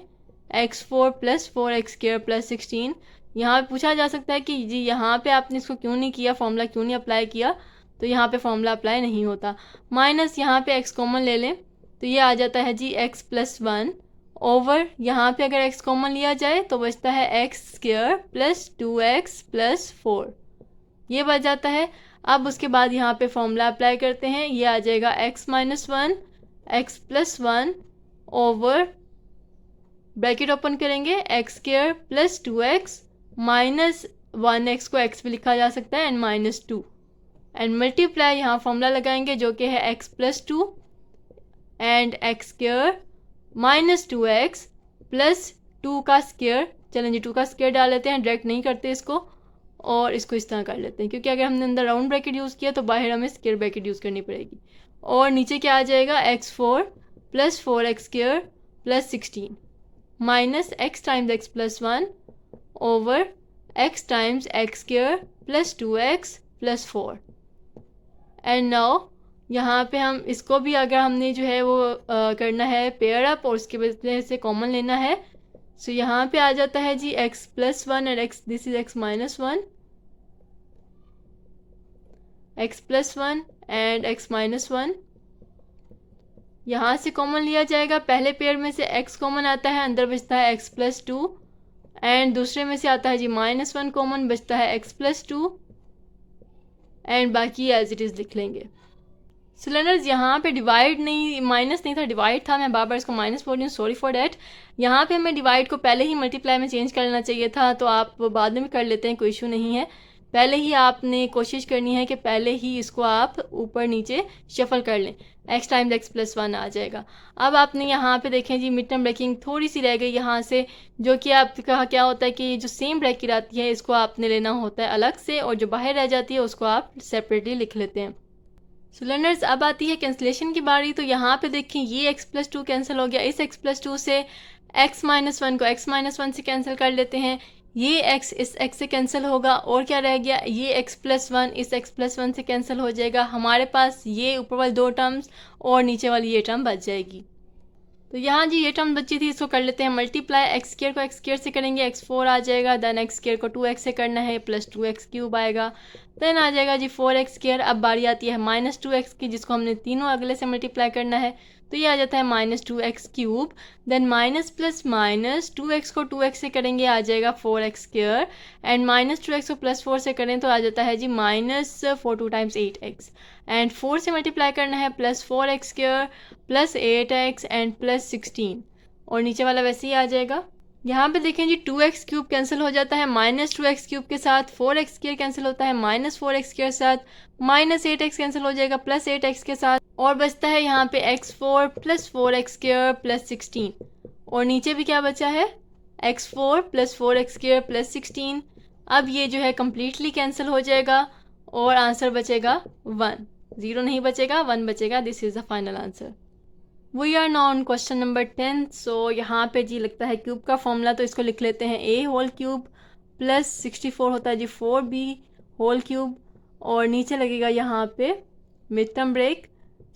x4 प्लस 4x² प्लस 16। यहाँ पे पूछा जा सकता है कि जी यहाँ पे आपने इसको क्यों नहीं किया, फॉर्मूला क्यों नहीं अप्लाई किया। तो यहाँ पे फॉर्मूला अप्लाई नहीं होता। माइनस यहाँ पे x कॉमन ले लें तो ये आ जाता है जी x प्लस 1 ओवर, यहाँ पे अगर x कॉमन लिया जाए तो बचता है x² प्लस 2x प्लस 4, ये बच जाता है। अब उसके बाद यहाँ पे फॉर्मूला अप्लाई करते हैं, ये आ जाएगा x minus 1 x plus 1 over, bracket open करेंगे, x² plus 2x minus 1x को x भी लिखा जा सकता है एंड माइनस 2 एंड मल्टीप्लाई, यहाँ फॉर्मूला लगाएंगे जो कि है x plus 2 and x² minus 2x plus 2 का स्क्वायर। चलें जी 2 का स्क्वायर डाल लेते हैं, डायरेक्ट नहीं करते इसको, और इसको इस तरह कर लेते हैं क्योंकि अगर हमने अंदर राउंड ब्रैकेट यूज़ किया तो बाहर हमें स्क्वायर ब्रैकेट यूज़ करनी पड़ेगी। और नीचे क्या आ जाएगा, x4 plus 4x² plus 16 minus x times x plus 1 over x times x² plus 2x plus 4। And now यहाँ पे हम इसको भी अगर हमने जो है वो करना है पेयर अप और उसके बदले से कॉमन लेना है, सो यहाँ पे आ जाता है जी x plus 1 and x, this is x minus 1, x plus 1 and x minus 1। यहाँ से कॉमन लिया जाएगा, पहले पेयर में से x कॉमन आता है, अंदर बचता है x प्लस 2 एंड दूसरे में से आता है जी माइनस 1 कॉमन, बचता है x प्लस 2 एंड बाकी एज इट इज़ लिख लेंगे। सो लर्नर्स यहाँ पे डिवाइड नहीं, माइनस नहीं था, डिवाइड था, मैं बार बार इसको माइनस बोल रही हूँ, सॉरी फॉर डैट। यहाँ पे हमें डिवाइड को पहले ही मल्टीप्लाई में चेंज कर लेना चाहिए था, तो आप बाद में भी कर लेते हैं, कोई इशू नहीं है। पहले ही आपने कोशिश करनी है कि पहले ही इसको आप ऊपर नीचे शफल कर लें, x टाइम्स x प्लस 1 आ जाएगा। अब आपने यहाँ पे देखें जी मिड टर्म ब्रैकेट थोड़ी सी रह गई यहाँ से, जो कि आपका क्या होता है कि जो सेम ब्रैकेट आती है इसको आपने लेना होता है अलग से, और जो बाहर रह जाती है उसको आप सेपरेटली लिख लेते हैं। सो लर्नर्स अब आती है कैंसिलेशन की बारी। तो यहाँ पे देखें ये x प्लस 2 कैंसिल हो गया, इस x प्लस 2 से x माइनस 1 को x माइनस 1 से कैंसिल कर लेते हैं, ये x इस x से कैंसिल होगा, और क्या रह गया, ये x प्लस 1 इस x प्लस 1 से कैंसिल हो जाएगा। हमारे पास ये ऊपर वाली 2 टर्म्स और नीचे वाली ये टर्म बच जाएगी। तो यहाँ जी ये टर्म बची थी, इसको कर लेते हैं मल्टीप्लाई, x² को x² से करेंगे x4 आ जाएगा, देन x² को 2x से करना है प्लस 2x³ आएगा, देन आ जाएगा जी 4x²। अब बारी आती है माइनस 2x की, जिसको हमने तीनों अगले से मल्टीप्लाई करना है, तो ये आ जाता है minus 2x³, then minus plus minus 2x को 2x से करेंगे आ जाएगा 4x² एंड माइनस 2x को प्लस 4 से करें तो आ जाता है जी माइनस 4 2 टाइम्स 8x एंड 4 से मल्टीप्लाई करना है plus 4x² plus 8x and plus 16, और नीचे वाला वैसे ही आ जाएगा। यहाँ पे देखें जी 2x³ कैंसिल हो जाता है माइनस 2x³ के साथ, 4x² कैंसिल होता है माइनस 4x के साथ, माइनस 8x कैंसिल हो जाएगा प्लस 8x के साथ, और बचता है यहाँ पे x4 प्लस 4x² प्लस 16, और नीचे भी क्या बचा है x4 प्लस 4x² प्लस 16। अब ये जो है कम्प्लीटली कैंसिल हो जाएगा और आंसर बचेगा 1, 0 नहीं बचेगा, 1 बचेगा। This is the final answer. We are now on question number 10। So यहाँ पे जी लगता है क्यूब का फॉर्मूला, तो इसको लिख लेते हैं a होल क्यूब प्लस 64 होता है जी 4b होल क्यूब, और नीचे लगेगा यहाँ पे मिड टर्म ब्रेक।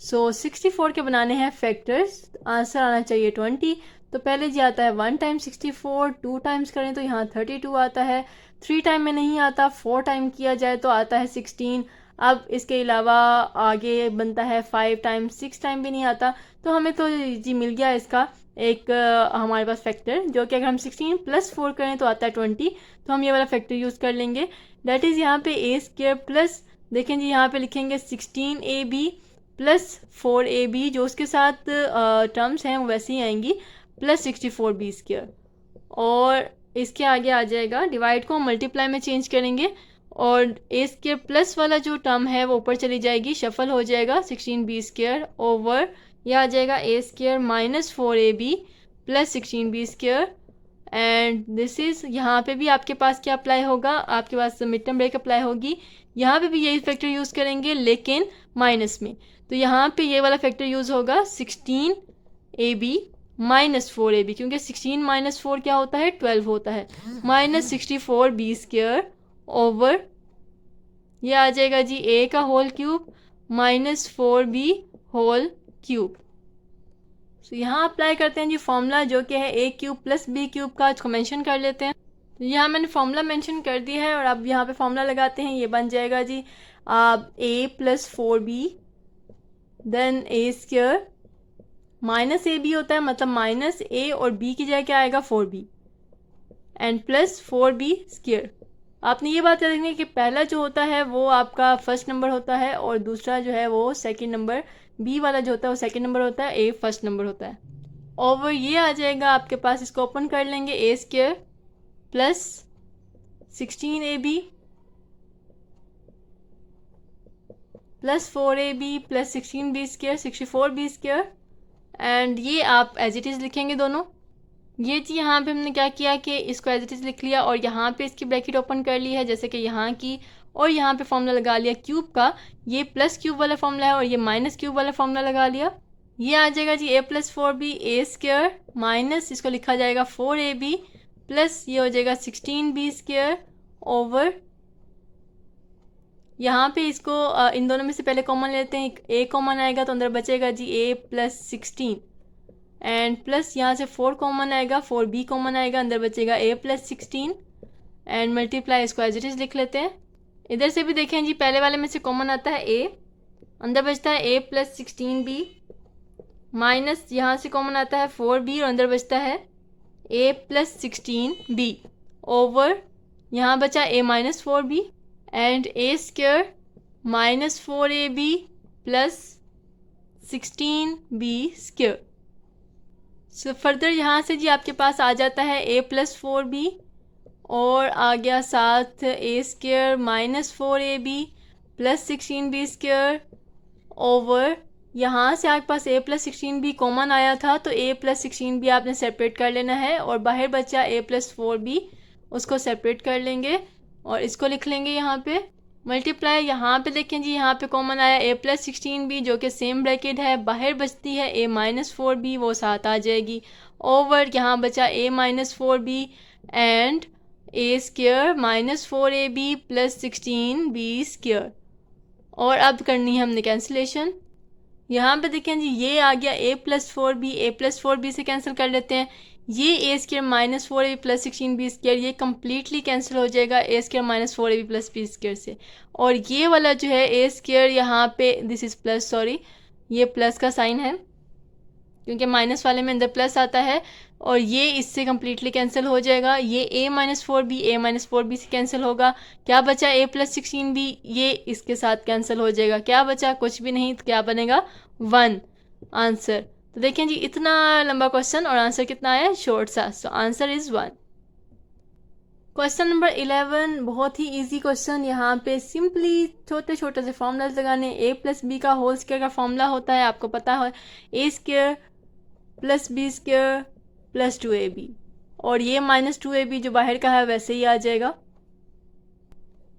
सो 64 के बनाने हैं फैक्टर्स, आंसर आना चाहिए 20। तो पहले जी आता है 1 टाइम 64, 2 टाइम्स करें तो यहाँ 32 आता है, 3 टाइम में नहीं आता, 4 टाइम किया जाए तो आता है 16। अब इसके अलावा आगे बनता है 5 टाइम, 6 टाइम भी नहीं आता, तो हमें तो जी मिल गया इसका एक हमारे पास फैक्टर, जो कि अगर हम 16 प्लस 4 करें तो आता है 20, तो हम ये वाला फैक्टर यूज़ कर लेंगे। डैट इज़ यहाँ पे a² प्लस, देखें जी यहाँ पे लिखेंगे 16ab प्लस 4ab, जो उसके साथ टर्म्स हैं वो वैसे ही आएंगी, प्लस 64b², और इसके आगे आ जाएगा डिवाइड को हम मल्टीप्लाई में चेंज करेंगे, और a² प्लस वाला जो टर्म है वो ऊपर चली जाएगी, शफल हो जाएगा 16b² ओवर, यह आ जाएगा a² minus 4ab plus 16b² and this is, यहाँ पे भी आपके पास क्या अप्लाई होगा, आपके पास मिड टर्म ब्रेक अप्लाई होगी, यहाँ पे भी यही फैक्टर यूज़ करेंगे लेकिन माइनस में। तो यहाँ पे ये वाला फैक्टर यूज़ होगा 16ab माइनस 4ab, क्योंकि 16 माइनस 4 क्या होता है 12 होता है, माइनस 64b² ओवर ये आ जाएगा जी ए का whole cube minus 4b whole cube. तो यहाँ अप्लाई करते हैं जी फॉर्मूला जो कि है ए क्यूब प्लस बी क्यूब का, इसको मेंशन कर लेते हैं। तो यहाँ मैंने फॉर्मूला मेंशन कर दिया है और अब यहाँ पे फॉर्मूला लगाते हैं। ये बन जाएगा जी a plus 4b then a square minus a b होता है, मतलब माइनस ए और बी की जगह क्या आएगा 4b and plus 4b square. आपने ये बात याद रखनी है कि पहला जो होता है वो आपका फर्स्ट नंबर होता है और दूसरा जो है वो सेकंड नंबर, बी वाला जो होता है वो सेकंड नंबर होता है, ए फर्स्ट नंबर होता है। ओवर ये आ जाएगा आपके पास, इसको ओपन कर लेंगे, a square plus 16ab plus 4ab plus 16b square 64b square and ये आप एज इट इज़ लिखेंगे दोनों। ये जी यहाँ पे हमने क्या किया कि इसको एज इट इज़ लिख लिया और यहाँ पे इसकी ब्रैकेट ओपन कर ली है जैसे कि यहाँ की, और यहाँ पे फॉर्मूला लगा लिया क्यूब का। ये प्लस क्यूब वाला फॉर्मूला है और ये माइनस क्यूब वाला फॉर्मूला लगा लिया। ये आ जाएगा जी a plus 4b A square minus इसको लिखा जाएगा 4ab प्लस ये हो जाएगा 16b स्क्वायर ओवर, यहाँ पे इसको इन दोनों में से पहले कॉमन लेते हैं, ए कॉमन आएगा तो अंदर बचेगा जी ए प्लस 16 एंड प्लस यहाँ से 4 कॉमन आएगा, 4b कॉमन आएगा, अंदर बचेगा a प्लस 16 एंड मल्टीप्लाई, इसको एज इट इज़ लिख लेते हैं। इधर से भी देखें जी पहले वाले में से कॉमन आता है a, अंदर बचता है a प्लस 16b माइनस यहाँ से कॉमन आता है 4b और अंदर बचता है a प्लस 16b ओवर यहाँ बचा a minus 4b and a square minus 4ab plus 16b square. So further यहाँ से जी आपके पास आ जाता है a प्लस 4b और आ गया साथ a square minus 4ab plus 16b square over, यहाँ से आपके पास a प्लस 16b कॉमन आया था तो a प्लस 16b आपने सेपरेट कर लेना है और बाहर बचा a प्लस 4b, उसको सेपरेट कर लेंगे और इसको लिख लेंगे यहाँ पे मल्टीप्लाई। यहाँ पे देखें जी यहाँ पे कॉमन आया a प्लस 16b जो कि सेम ब्रैकेट है, बाहर बचती है a माइनस 4b वो साथ आ जाएगी ओवर, यहाँ बचा a minus 4b and a square minus 4ab plus 16b square. और अब करनी है हमने कैंसिलेशन। यहाँ पे देखें जी ये आ गया a प्लस 4b से कैंसिल कर लेते हैं, ये a square minus 4ab plus 16b square ये कम्प्लीटली कैंसिल हो जाएगा a square minus 4ab plus b square से। और ये वाला जो है a स्क्वायर यहाँ पे दिस इज़ प्लस, सॉरी ये प्लस का साइन है क्योंकि माइनस वाले में अंदर प्लस आता है और ये इससे कम्प्लीटली कैंसिल हो जाएगा। ये a माइनस 4b से कैंसिल होगा, क्या बचा a प्लस 16b, ये इसके साथ कैंसिल हो जाएगा, क्या बचा कुछ भी नहीं, तो क्या बनेगा 1 आंसर। तो देखें जी इतना लंबा क्वेश्चन और आंसर कितना आया शॉर्ट सा, so answer is 1। Question number 11 बहुत ही इजी क्वेश्चन, यहाँ पे सिंपली छोटे छोटे से फॉर्मूलाज लगाने। a प्लस बी का होल स्क्वायर का फॉर्मूला होता है आपको पता है a square plus b square plus 2ab और ये माइनस 2ab जो बाहर का है वैसे ही आ जाएगा।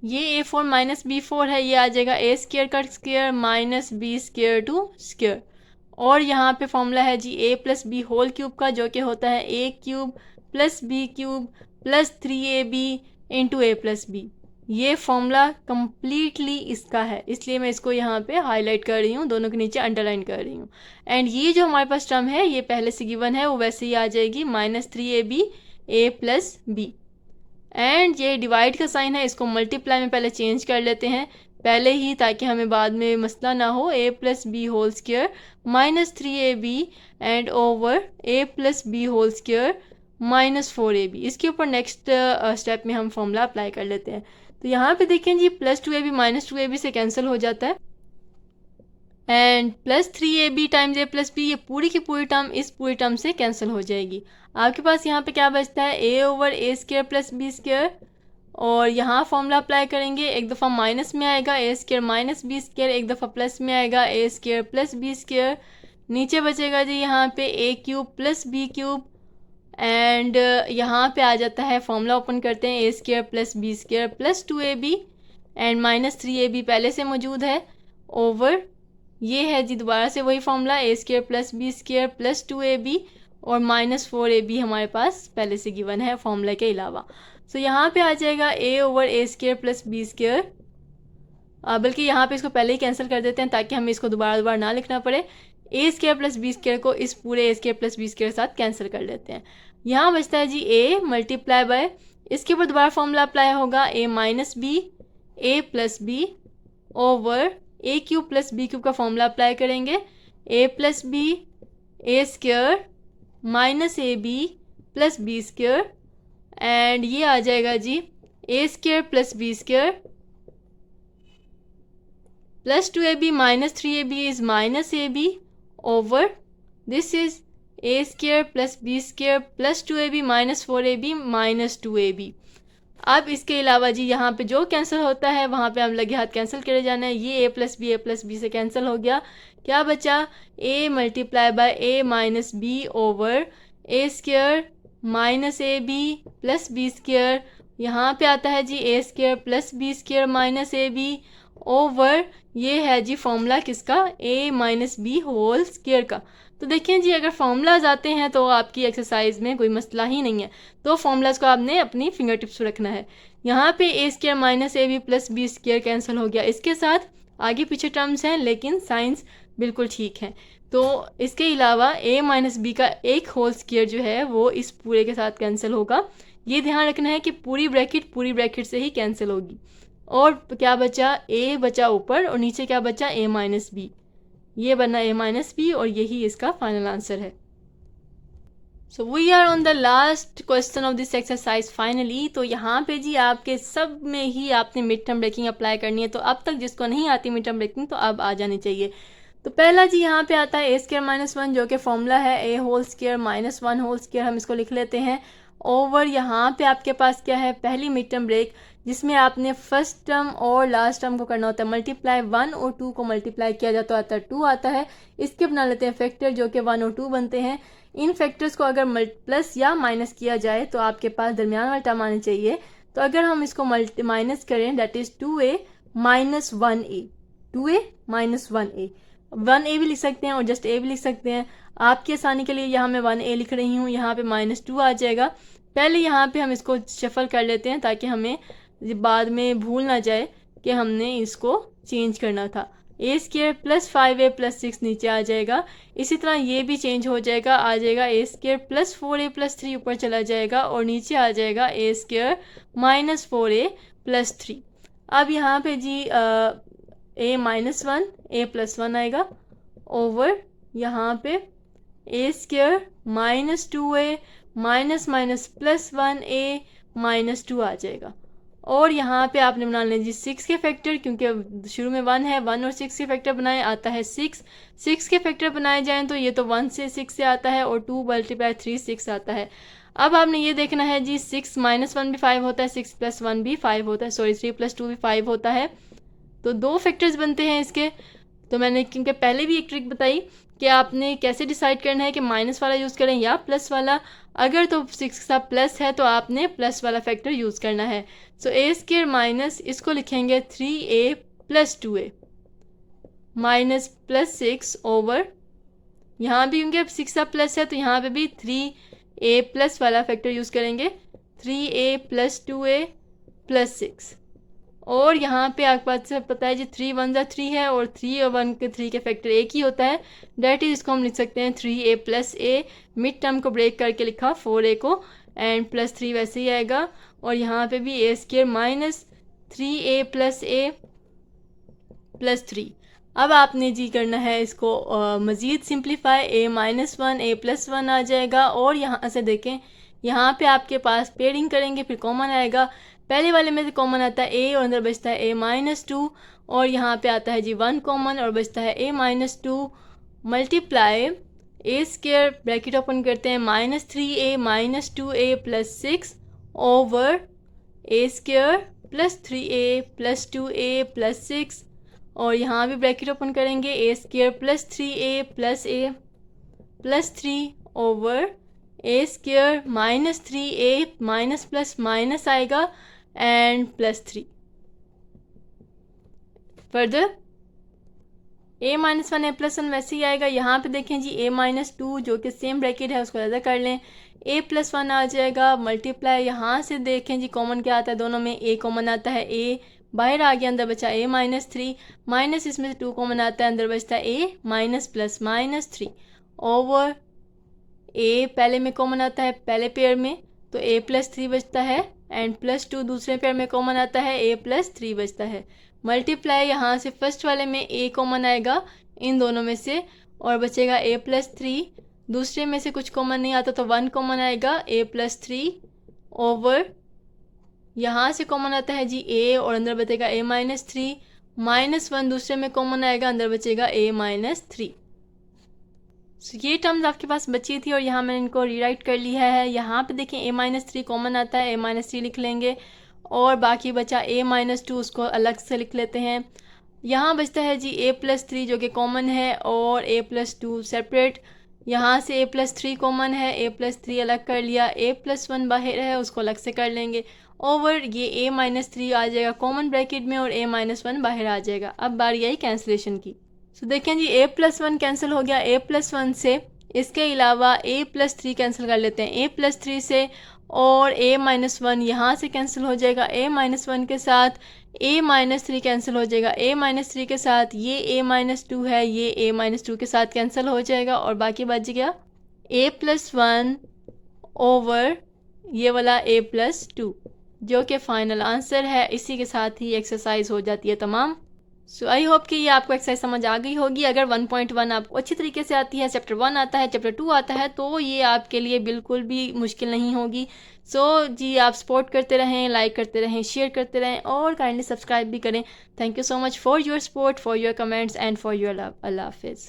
ये a4 माइनस b4 है, ये आ जाएगा a स्क्वायर का square minus b square two square. और यहाँ पे फॉर्मूला है जी a plus b whole cube का जो कि होता है a cube plus b cube plus 3ab into a plus b. ये फॉर्मूला कम्प्लीटली इसका है, इसलिए मैं इसको यहाँ पे हाईलाइट कर रही हूँ, दोनों के नीचे अंडरलाइन कर रही हूँ। एंड ये जो हमारे पास टर्म है ये पहले से गिवन है वो वैसे ही आ जाएगी minus 3ab a plus b. And ये डिवाइड का साइन है, इसको मल्टीप्लाई में पहले चेंज कर लेते हैं पहले ही ताकि हमें बाद में मसला ना हो। a plus b whole square minus 3ab and over a plus b whole square minus 4ab। इसके ऊपर नेक्स्ट स्टेप में हम फॉर्मूला अप्लाई कर लेते हैं। तो यहाँ पे देखें जी प्लस 2ab माइनस 2ab से कैंसिल हो जाता है and plus 3ab times a plus b, ये पूरी की पूरी टर्म इस पूरी टर्म से कैंसिल हो जाएगी। आपके पास यहाँ पे क्या बचता है a over a square plus b square और यहाँ फॉर्मूला अप्लाई करेंगे, एक दफ़ा माइनस में आएगा a square minus b square, एक दफ़ा प्लस में आएगा a square plus b square, नीचे बचेगा जी यहाँ पे a cube plus b cube and यहाँ पे आ जाता है फॉर्मूला ओपन करते हैं a square plus b square plus 2ab and minus 3ab पहले से मौजूद है ओवर, ये है जी दोबारा से वही formula a square plus b square plus 2ab और माइनस 4ab हमारे पास पहले से गिवन है फॉर्मूला के अलावा। सो यहाँ पे आ जाएगा a over a square plus b square बल्कि यहाँ पे इसको पहले ही कैंसिल कर देते हैं ताकि हमें इसको दोबारा ना लिखना पड़े। ए स्क्वायर प्लस बी स्क्वायर को इस पूरे ए स्क्वायर प्लस बी स्क्वायर के साथ कैंसिल कर लेते हैं। यहाँ बचता है जी ए मल्टीप्लाई बाय, इसके ऊपर दोबारा फॉर्मूला अप्लाई होगा a minus b a plus b over a cube plus b cube का फॉर्मूला अप्लाई करेंगे, a plus b a square minus a b plus b square, and ये आ जाएगा जी a square plus b square plus 2ab minus 3ab is minus ab over this is a square plus b square plus 2ab minus 4ab minus 2ab। अब इसके अलावा जी यहाँ पे जो कैंसिल होता है वहाँ पे हम लगे हाथ कैंसिल करे जाना है। ये a प्लस बी से कैंसिल हो गया, क्या बचा a multiply by a minus b over a square minus a b plus b square, यहाँ पे आता है जी a square plus b square minus a b over ये है जी फॉर्मूला किसका, a minus b whole square का। तो देखें जी अगर फॉर्मूलाज आते हैं तो आपकी एक्सरसाइज में कोई मसला ही नहीं है, तो फॉर्मूलाज को आपने अपनी फिंगर टिप्स रखना है। यहाँ पे a square minus a b plus b square cancel हो गया, इसके साथ आगे पीछे टर्म्स हैं लेकिन साइंस बिल्कुल ठीक है। तो इसके अलावा a माइनस बी का एक होल स्क्वायर जो है वो इस पूरे के साथ कैंसिल होगा। ये ध्यान रखना है कि पूरी ब्रैकेट से ही कैंसिल होगी। और क्या बचा, a बचा ऊपर और नीचे क्या बचा a माइनस बी, ये बना a माइनस बी और यही इसका फाइनल आंसर है। So we are on the last question of this exercise finally. तो यहाँ पे जी आपके सब में ही आपने मिड टर्म ब्रेकिंग अप्लाई करनी है, तो अब तक जिसको नहीं आती मिड टर्म ब्रेकिंग तो अब आ जानी चाहिए। तो पहला जी यहाँ पे आता है ए स्क्वायर माइनस 1 जो कि फॉर्मूला है a whole square minus 1 whole square, हम इसको लिख लेते हैं ओवर यहाँ पे आपके पास क्या है पहली मिड टर्म ब्रेक जिसमें आपने फर्स्ट टर्म और लास्ट टर्म को करना होता है मल्टीप्लाई, 1 और 2 को मल्टीप्लाई किया जाता है 2 आता है, इसके बना लेते हैं फैक्टर जो कि 1 और 2 बनते हैं। इन फैक्टर्स को अगर प्लस या माइनस किया जाए तो आपके पास दरमियान वाला टर्म आनी चाहिए। तो अगर हम इसको माइनस करें that is 2a minus 1a, 2a minus 1a, 1a भी लिख सकते हैं और जस्ट a भी लिख सकते हैं। आपकी आसानी के लिए यहाँ मैं 1a लिख रही हूँ, यहाँ पे -2 आ जाएगा। पहले यहाँ पे हम इसको शफल कर लेते हैं ताकि हमें बाद में भूल ना जाए कि हमने इसको चेंज करना था। ए स्क्वायर प्लस 5a प्लस 6 नीचे आ जाएगा, इसी तरह ये भी चेंज हो जाएगा, आ जाएगा a square plus 4a plus 3 ऊपर चला जाएगा और नीचे आ जाएगा a square minus 4a plus 3। अब यहाँ पे जी a माइनस 1 a प्लस 1 आएगा ओवर यहाँ पे a square minus 2a minus minus plus 1a minus 2 आ जाएगा। और यहाँ पे आपने बना लें जी 6 के फैक्टर, क्योंकि शुरू में 1 है, 1 और 6 के फैक्टर बनाए आता है 6 के फैक्टर बनाए जाएं तो ये तो 1 से 6 से आता है और 2 मल्टीप्लाई 3 6 आता है। अब आपने ये देखना है जी 6 माइनस 1 भी 5 होता है, 6 प्लस 1 भी 5 होता है, सॉरी 3 प्लस 2 भी 5 होता है। तो 2 फैक्टर्स बनते हैं इसके। तो मैंने क्योंकि पहले भी एक ट्रिक बताई कि आपने कैसे डिसाइड करना है कि माइनस वाला यूज़ करें या प्लस वाला। अगर तो 6 के साथ प्लस है तो आपने प्लस वाला फैक्टर यूज़ करना है। सो ए स्क्वायर माइनस इसको लिखेंगे 3a plus 2a minus plus 6 over यहाँ भी क्योंकि अब 6 का प्लस है तो यहाँ पे भी 3a प्लस वाला फैक्टर यूज़ करेंगे, 3a प्लस 2a प्लस 6। और यहाँ पे आपके पास पता है जी 3 1 जा 3 है और 3 और 1 के 3 के फैक्टर एक ही होता है, डेट इज इसको हम लिख सकते हैं 3a plus a, mid term को ब्रेक करके लिखा 4a को एंड प्लस 3 वैसे ही आएगा। और यहाँ पे भी a square minus 3a plus a plus 3। अब आपने जी करना है इसको मज़ीद simplify, a minus 1 a plus 1 आ जाएगा। और यहाँ से देखें यहाँ पे आपके पास पेयरिंग करेंगे फिर कॉमन आएगा, पहले वाले में से कॉमन आता है a और अंदर बचता है a माइनस 2 और यहाँ पे आता है जी 1 कॉमन और बचता है a minus 2 multiply a square bracket open करते हैं minus 3a minus 2a plus 6 over a square plus 3a plus 2a plus 6 और यहाँ भी ब्रैकेट ओपन करेंगे a square plus 3a plus a plus 3 over a square minus 3a minus plus minus आएगा and plus 3। Further a minus 1 a plus 1 वैसे ही आएगा। यहाँ पे देखें जी a माइनस 2 जो कि सेम ब्रैकेट है उसको ज़्यादा कर लें, a प्लस 1 आ जाएगा मल्टीप्लाई, यहाँ से देखें जी कॉमन क्या आता है दोनों में, a कॉमन आता है a बाहर आ गया, अंदर बचा a माइनस 3, माइनस इसमें से 2 कॉमन आता है, अंदर बचता है a minus plus minus 3 over a पहले में कॉमन आता है पहले पेयर में, तो a प्लस 3 बचता है, एंड प्लस 2 दूसरे पेयर में कॉमन आता है, a प्लस 3 बचता है। मल्टीप्लाई यहाँ से फर्स्ट वाले में a कॉमन आएगा इन दोनों में से और बचेगा a प्लस 3, दूसरे में से कुछ कॉमन नहीं आता तो 1 कॉमन आएगा, a प्लस 3 ओवर यहाँ से कॉमन आता है जी a और अंदर बचेगा a माइनस 3, माइनस 1 दूसरे में कॉमन आएगा, अंदर बचेगा a माइनस 3। ये टर्म्स आपके पास बची थी और यहाँ मैंने इनको रीराइट कर लिया है। यहाँ पे देखें a माइनस 3 कॉमन आता है, a माइनस 3 लिख लेंगे और बाकी बचा a माइनस 2, उसको अलग से लिख लेते हैं। यहाँ बचता है जी a प्लस 3 जो कि कॉमन है और a प्लस 2 सेपरेट। यहाँ से a प्लस 3 कॉमन है, a प्लस 3 अलग कर लिया, a प्लस 1 बाहर है उसको अलग से कर लेंगे ओवर ये a माइनस 3 आ जाएगा कॉमन ब्रैकेट में और a माइनस 1 बाहर आ जाएगा। अब बारी आई कैंसिलेशन की। तो देखें जी a प्लस 1 कैंसिल हो गया, a प्लस 1 से, इसके अलावा a प्लस 3 कैंसिल कर लेते हैं a प्लस 3 से और a माइनस 1 यहाँ से कैंसिल हो जाएगा, a माइनस 1 के साथ a माइनस 3 कैंसिल हो जाएगा, a माइनस 3 के साथ ये a माइनस 2 है, ये a माइनस 2 के साथ कैंसिल हो जाएगा और बाकी बच गया a प्लस 1 ओवर ये वाला a प्लस 2 जो कि फाइनल आंसर है। इसी के साथ ही एक्सरसाइज हो जाती है तमाम। सो आई होप कि ये आपको एक्सरसाइज समझ आ गई होगी। अगर 1.1 आपको अच्छी तरीके से आती है, चैप्टर 1 आता है, चैप्टर 2 आता है, तो ये आपके लिए बिल्कुल भी मुश्किल नहीं होगी। सो जी आप सपोर्ट करते रहें, लाइक करते रहें, शेयर करते रहें और काइंडली सब्सक्राइब भी करें। Thank you so much for your support, for your comments and for your love. अल्लाह हाफिज़।